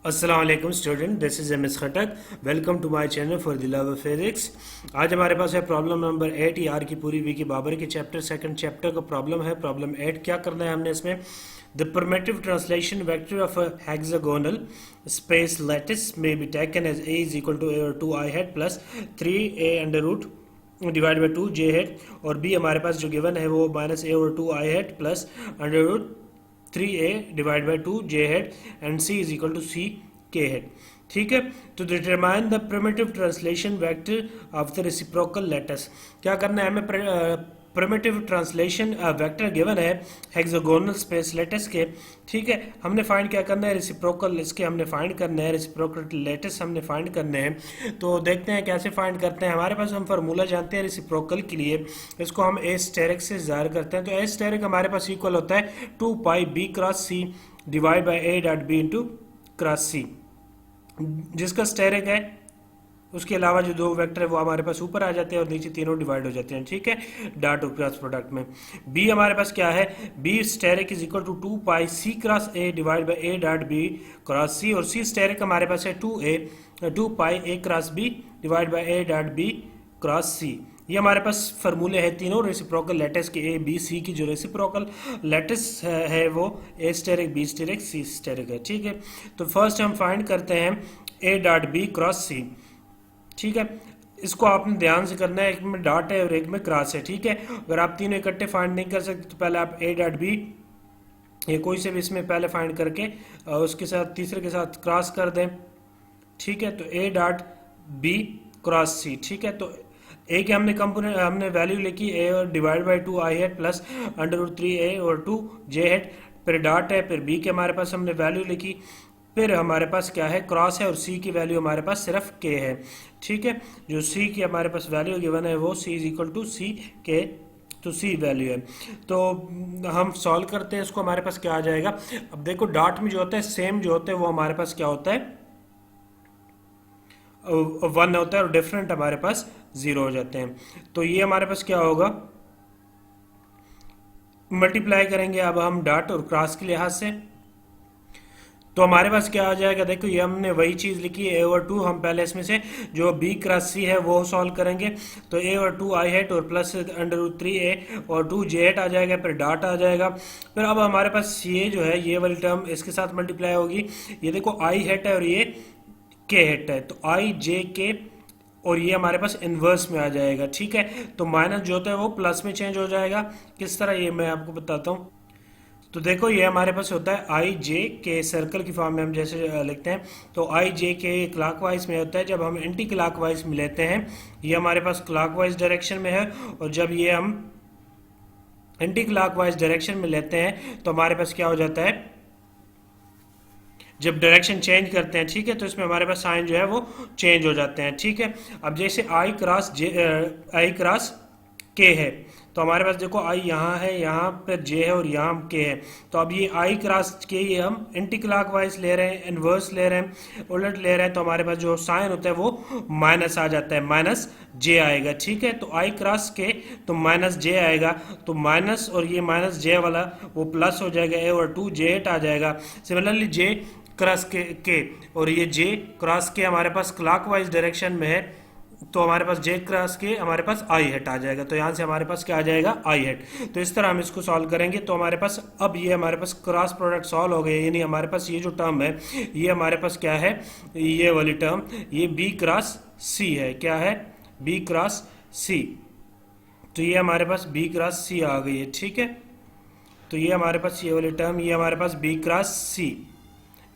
अस्सलाम वालेकुम student, this is M S Khattak. Welcome to my channel for the love of physics. आज हमारे पास है प्रॉब्लम नंबर 8 यार की पूरी वी की बाबर के चैप्टर सेकंड चैप्टर का प्रॉब्लम है। प्रॉब्लम 8 क्या करना है हमने इसमें, the primitive translation vector of a hexagonal space lattice में be taken as a is equal to a और 2 i hat plus 3 a under root divide by 2 j hat, और बी हमारे पास जो गिवन है वो माइनस ए और 2 i hat plus under root 3a divide by 2 j hat and c is equal to c k hat. ठीक है, तो determine the primitive translation vector of the reciprocal lattice. क्या करना है हमें, प्रिमिटिव ट्रांसलेशन वेक्टर गिवन है hexagonal space lattice के। ठीक है, हमने फाइंड क्या करना है, रेसिप्रोकल इसके हमने फाइंड करना है, रेसिप्रोकल लेटस हमने फाइंड करने हैं। तो देखते हैं कैसे फाइंड करते हैं। हमारे पास हम फार्मूला जानते हैं रेसिप्रोकल के लिए, इसको हम ए स्टेरिक से ज़ाहिर करते हैं। तो ए स्टेरिक हमारे पास इक्वल होता है 2 pi b cross c divide by a dot b into cross c, जिसका स्टेरिक है उसके अलावा जो दो वेक्टर है वो हमारे पास ऊपर आ जाते हैं और नीचे तीनों डिवाइड हो जाते हैं। ठीक है, डॉट और क्रॉस प्रोडक्ट में बी हमारे पास क्या है, b asterisk is equal to 2 pi c cross a divide by a dot b cross c, और सी स्टेरिक हमारे पास है 2 pi a cross b divide by a dot b cross c. ये हमारे पास फार्मूले हैं तीनों रेसिप्रोकल लेटस के, ए बी सी की। जो रेसिप्रोकल लेटस है वो ए स्टेरिक बी स्टेरिक सी स्टेरिक है। ठीक है, तो फर्स्ट हम फाइंड करते हैं ए डॉट बी क्रॉस सी। ठीक है, इसको आपने ध्यान से करना है, एक में डॉट है और एक में क्रॉस है। ठीक है, अगर आप तीनों इकट्ठे फाइंड नहीं कर सकते तो पहले आप ए डॉट बी ये कोई से भी इसमें पहले फाइंड करके उसके साथ तीसरे के साथ क्रॉस कर दें। ठीक है, तो ए डॉट बी क्रॉस सी। ठीक है, तो ए के हमने वैल्यू लिखी ए और divide by 2 i hat plus under root 3a और 2 जे हेड, फिर डॉट है, फिर बी के हमारे पास हमने वैल्यू लिखी, फिर हमारे पास क्या है क्रॉस है, और सी की वैल्यू हमारे पास सिर्फ के है। ठीक है, जो सी की हमारे पास वैल्यू गिवन है वो सी इज इक्वल टू सी के, तो सी वैल्यू है। तो हम सॉल्व करते हैं इसको, हमारे पास क्या आ जाएगा। अब देखो डॉट में जो होता है सेम जो होता है वो हमारे पास क्या होता है 1 होता है, और डिफरेंट हमारे पास 0 हो जाते हैं। तो ये हमारे पास क्या होगा, मल्टीप्लाई करेंगे अब हम डॉट और क्रॉस के लिहाज से, तो हमारे पास क्या आ जाएगा। देखो ये हमने वही चीज़ लिखी है ए ओवर 2, हम पहले इसमें से जो बी क्रॉस सी है वो सॉल्व करेंगे। तो ए ओवर 2 आई हेट और प्लस अंडर रूट 3a और 2 जे हेट आ जाएगा, फिर डॉट आ जाएगा। फिर अब हमारे पास ये जो है ये वाली टर्म इसके साथ मल्टीप्लाई होगी। ये देखो आई हेट है और ये के हेट है, तो आई जे के, और ये हमारे पास इन्वर्स में आ जाएगा। ठीक है, तो माइनस जो होता है वो प्लस में चेंज हो जाएगा। किस तरह, ये मैं आपको बताता हूँ। तो देखो ये हमारे पास होता है आई जे के, सर्कल की फॉर्म में हम जैसे लिखते हैं, तो आई जे के क्लॉकवाइज में होता है। जब हम एंटी क्लॉकवाइज में लेते हैं, ये हमारे पास क्लॉकवाइज डायरेक्शन में है, और जब ये हम एंटी क्लॉकवाइज डायरेक्शन में लेते हैं तो हमारे पास क्या हो जाता है, जब डायरेक्शन चेंज करते हैं, ठीक है, तो इसमें हमारे पास साइन जो है वो चेंज हो जाते हैं। ठीक है, अब जैसे आई क्रॉस के है, तो हमारे पास देखो आई यहाँ है, यहाँ पर जे है और यहाँ के है। तो अब ये आई क्रॉस के ये हम एंटी क्लॉकवाइज ले रहे हैं, इनवर्स ले रहे हैं, उलट ले रहे हैं, तो हमारे पास जो साइन होता है वो माइनस आ जाता है, माइनस जे आएगा। ठीक है, तो आई क्रॉस के तो माइनस जे आएगा, तो माइनस और ये माइनस जे वाला वो प्लस हो जाएगा, ए और 2 जे 8 आ जाएगा। सिमिलरली जे क्रॉस के और ये जे क्रॉस के हमारे पास क्लॉकवाइज डायरेक्शन में है, तो हमारे पास जे क्रॉस के हमारे पास आई हेट आ जाएगा। तो यहाँ से हमारे पास क्या आ जाएगा, आई हेट। तो इस तरह हम इसको सॉल्व करेंगे। तो हमारे पास अब ये हमारे पास क्रॉस प्रोडक्ट सॉल्व हो गए, यानी हमारे पास ये जो टर्म है ये हमारे पास क्या है, ये वाली टर्म ये बी क्रॉस सी है। क्या है, बी क्रॉस सी। तो ये हमारे पास बी क्रॉस सी आ गई है। ठीक है, तो ये हमारे पास ये वाली टर्म ये हमारे पास बी क्रॉस सी।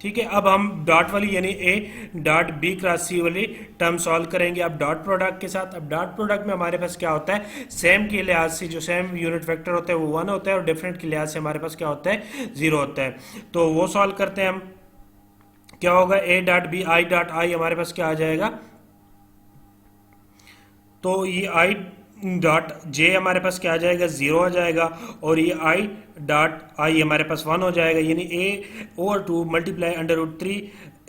ठीक है, अब हम डॉट वाली यानी ए डॉट बी क्रॉस सी वाली टर्म सॉल्व करेंगे अब डॉट प्रोडक्ट के साथ। अब डॉट प्रोडक्ट में हमारे पास क्या होता है, सेम के लिहाज से जो सेम यूनिट वेक्टर होता है वो 1 होता है, और डिफरेंट के लिहाज से हमारे पास क्या होता है 0 होता है। तो वो सॉल्व करते हैं हम। क्या होगा, a dot b i dot i हमारे पास क्या आ जाएगा, तो ये आई डॉट जे हमारे पास क्या आ जाएगा 0 आ जाएगा, और ये आई डॉट आई हमारे पास 1 हो जाएगा, यानी a/2 मल्टीप्लाई √3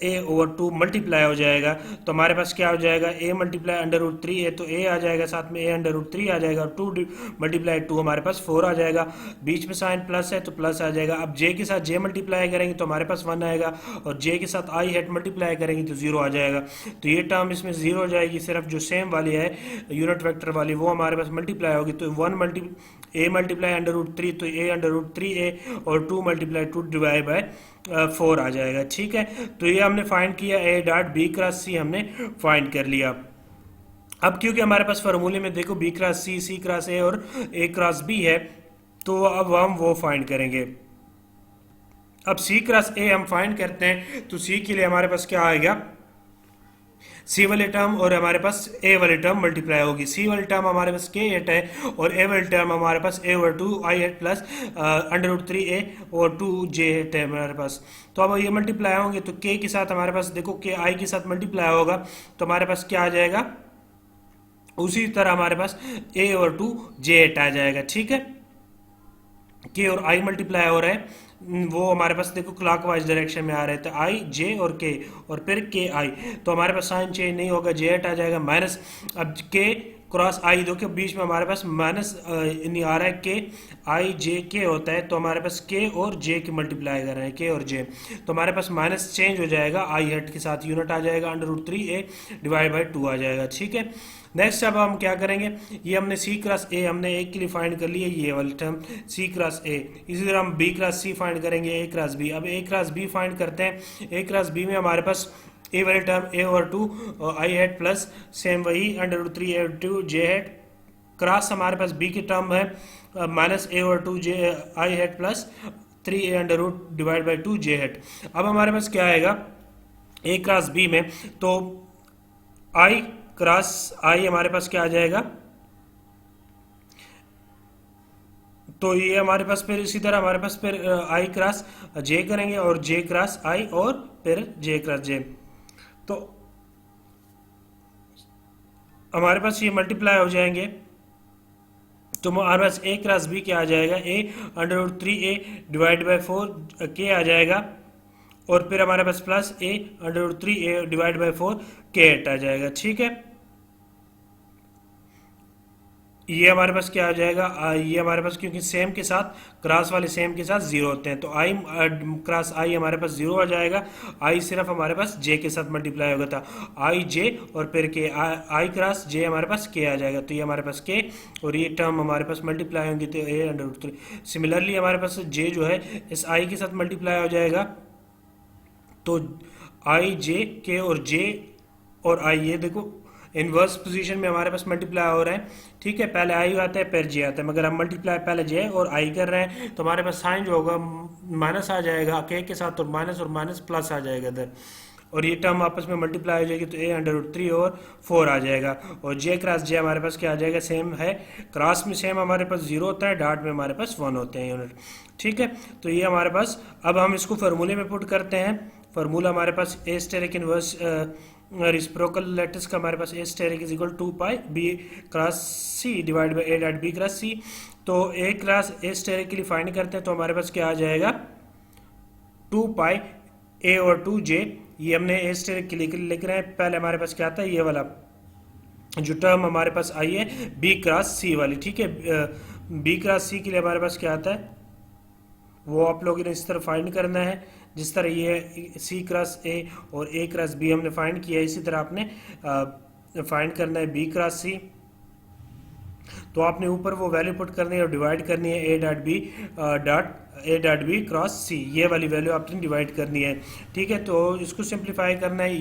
a/2 मल्टीप्लाई हो जाएगा। तो हमारे पास क्या हो जाएगा, a मल्टीप्लाई √3 a, तो a आ जाएगा, साथ में a/3 आ जाएगा, और 2 मल्टीप्लाई 2 हमारे पास 4 आ जाएगा। बीच में साइन प्लस है तो प्लस आ जाएगा। अब j के साथ j मल्टीप्लाई करेंगे तो हमारे पास 1 आएगा, और j के साथ i हेड मल्टीप्लाई करेंगे तो 0 आ जाएगा। तो ये टर्म इसमें 0 हो जाएगी, सिर्फ जो सेम वाली है यूनिट वेक्टर वाली वो हमारे पास मल्टीप्लाई होगी। तो a मल्टीप्लाई √3 तो a/3a, और 2 मल्टीप्लाई 2 डिवाइड बाय 4 आ जाएगा। ठीक है, तो ये हमने फाइंड किया, a dot b cross c हमने फाइंड कर लिया। अब क्योंकि हमारे पास फार्मूले में देखो b cross c cross a और a क्रॉस b है, तो अब हम वो फाइंड करेंगे। अब c क्रॉस a हम फाइंड करते हैं, तो c के लिए हमारे पास क्या आएगा, c वाले टर्म और हमारे पास a वाले टर्म मल्टीप्लाई होगी। c वाले टर्म हमारे पास k8 है, और a वाले टर्म हमारे पास a/2 i8 प्लस √3a और 2j8 है हमारे पास। तो अब ये मल्टीप्लाई होंगे तो k के साथ हमारे पास देखो k i के साथ मल्टीप्लाई होगा, तो हमारे पास क्या आ जाएगा, उसी तरह हमारे पास a और 2j8 आ जाएगा। ठीक है, k और i मल्टीप्लाई हो रहा है, वो हमारे पास देखो क्लॉकवाइज डायरेक्शन में आ रहे थे, i j और k, और फिर k i, तो हमारे पास साइन चेंज नहीं होगा, j8 आ जाएगा माइनस। अब k क्रॉस i दो के बीच में हमारे पास माइनस नहीं आ रहा है, k i j k होता है, तो हमारे पास k और j की मल्टीप्लाई कर रहे हैं, k और j, तो हमारे पास माइनस चेंज हो जाएगा, i हेड के साथ यूनिट आ जाएगा, √3a डिवाइड बाई 2 आ जाएगा। ठीक है, नेक्स्ट अब हम क्या करेंगे, ये हमने c क्रॉस a हमने a के लिए फाइंड कर लिया, ये वाली टर्म c क्रॉस a, इसी तरह हम b क्रॉस c फाइंड करेंगे, a क्रॉस b। अब a क्रॉस b फाइंड करते हैं, a क्रॉस b में हमारे पास a वाली टर्म a और 2 और i हेड प्लस सेम वही √3a और 2j हेड, क्रॉस हमारे पास b की टर्म है माइनस a और 2j i head plus 3a √ divide by 2j head. अब हमारे पास क्या आएगा a क्रॉस b में, तो i क्रॉस i हमारे पास क्या आ जाएगा, तो ये हमारे पास फिर इसी तरह हमारे पास फिर i क्रॉस j करेंगे, और j क्रॉस i, और फिर j क्रॉस j, तो हमारे पास ये मल्टीप्लाई हो जाएंगे। तो हमारे पास a क्रॉस b क्या आ जाएगा, a/3a डिवाइड बाई 4 k आ जाएगा, और फिर हमारे पास plus a/3a divide by 4 k8 आ जाएगा। ठीक है, ये हमारे पास क्या आ जाएगा, ये हमारे पास क्योंकि सेम के साथ क्रॉस वाले सेम के साथ 0 होते हैं, तो i क्रॉस i हमारे पास 0 आ जाएगा, i सिर्फ हमारे पास j के साथ मल्टीप्लाई होगा था, i j और फिर k, i क्रॉस j हमारे पास k आ जाएगा, तो ये हमारे पास k और ये टर्म हमारे पास मल्टीप्लाई होंगे तो a/3। सिमिलरली हमारे पास j जो है इस i के साथ मल्टीप्लाई हो जाएगा, तो i j k और j और i, ये देखो इनवर्स पोजीशन में हमारे पास मल्टीप्लाई हो रहा है। ठीक है, पहले i आता है फिर j आता है, मगर हम मल्टीप्लाई पहले j और i कर रहे हैं, तो हमारे पास साइन जो होगा माइनस आ जाएगा k के साथ, और माइनस प्लस आ जाएगा इधर, और ये टर्म आपस में मल्टीप्लाई हो जाएगी, तो a/3 और 4 आ जाएगा, और j क्रॉस j हमारे पास क्या आ जाएगा, सेम है, क्रॉस में सेम हमारे पास 0 होता है, डॉट में हमारे पास 1 होते हैं यूनिट। ठीक है, तो ये हमारे पास, अब हम इसको फार्मूले में पुट करते हैं। फार्मूला हमारे पास a asterisk inverse reciprocal lattice का हमारे पास a asterisk is equal 2 pi b cross c divide by a dot b cross c। तो a क्रॉस a स्टेरिक के लिए फाइंड करते हैं, तो हमारे पास क्या आ जाएगा, 2 पाई a और 2j, ये हमने a स्टेरिक के लिए लिख रहे हैं। पहले हमारे पास क्या आता है, ये वाला जो टर्म हमारे पास आई है b क्रॉस c वाली। ठीक है, b क्रॉस c के लिए हमारे पास क्या आता है, वो आप लोगों ने इस तरह फाइंड करना है, जिस तरह ये c क्रॉस a और a क्रॉस b हमने फाइंड किया है, इसी तरह आपने फाइंड करना है b क्रॉस c। तो आपने ऊपर वो वैल्यू पुट करनी है और डिवाइड करनी है a dot b cross c, ये वाली वैल्यू आपने डिवाइड करनी है। ठीक है, तो इसको सिंप्लीफाई करना है,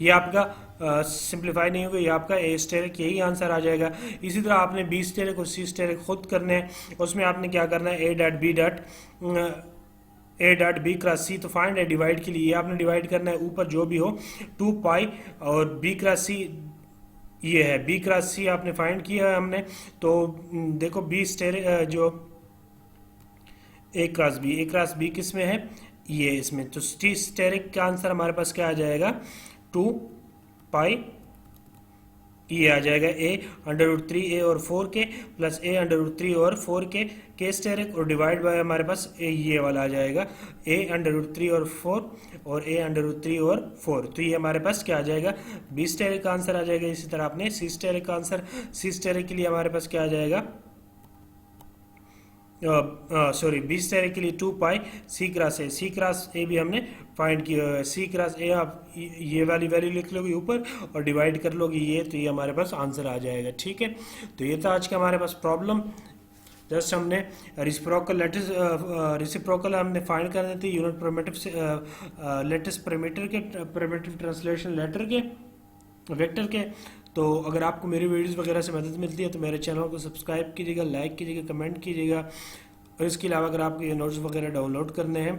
ये आपका सिंप्लीफाई नहीं होगा, ये आपका ए स्टेरिक, यही आंसर आ जाएगा। इसी तरह आपने बी स्टेरिक और सी स्टेरिक खुद करने हैं, उसमें आपने क्या करना है, ए डॉट बी क्रॉस सी, तो फाइंड है डिवाइड के लिए आपने डिवाइड करना है, ऊपर जो भी हो 2 पाई, और बी क्रॉस सी ये है, बी क्रॉस सी आपने फाइंड किया है हमने। तो देखो बी स्टेरिक जो ए क्रॉस बी किस में है, ये इसमें, तो टी स्टेरिक का आंसर हमारे पास क्या आ जाएगा, 2 पाई ये आ जाएगा a√3 a और 4k प्लस a√3 और 4k स्टेरिक और डिवाइड बाय हमारे पास ये वाला आ जाएगा a√3 और 4 और a√3 और 4। तो ये हमारे पास क्या आ जाएगा, b स्टेरिक का आंसर आ जाएगा। इसी तरह आपने c स्टेरिक का आंसर, c स्टेरिक के लिए हमारे पास क्या आ जाएगा, सॉरी बी स्टेरिक के लिए 2 पाई सी क्रॉस ए भी हमने फाइंड किया। सी क्रॉस ए आप ये वाली वैल्यू लिख लोगे ऊपर और डिवाइड कर लोगे ये, तो ये हमारे पास आंसर आ जाएगा। ठीक है, तो ये था आज का हमारे पास प्रॉब्लम। जस्ट हमने रिसिप्रोकल लेटिस रिसिप्रोकल हमने फाइंड करने थे unit primitive lattice primitive translation letter के वेक्टर के। तो अगर आपको मेरी वीडियोस वगैरह से मदद मिलती है तो मेरे चैनल को सब्सक्राइब कीजिएगा, लाइक कीजिएगा, कमेंट कीजिएगा। और इसके अलावा अगर आपको ये नोट्स वगैरह डाउनलोड करने हैं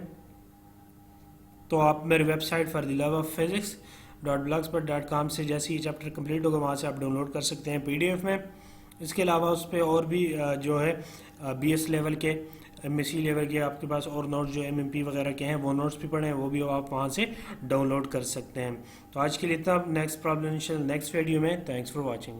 तो आप मेरी वेबसाइट fordilavaphphysics.blogspot.com से जैसे ही चैप्टर कंप्लीट होगा वहाँ से आप डाउनलोड कर सकते हैं PDF में। इसके अलावा उस पर और भी जो है BS लेवल के, MSc लेवल के आपके पास और नोट्स जो MMP वगैरह के हैं वो नोट्स भी पढ़े हैं, वो भी आप वहाँ से डाउनलोड कर सकते हैं। तो आज के लिए इतना, नेक्स्ट प्रॉब्लम नेक्स्ट वीडियो में। Thanks for watching.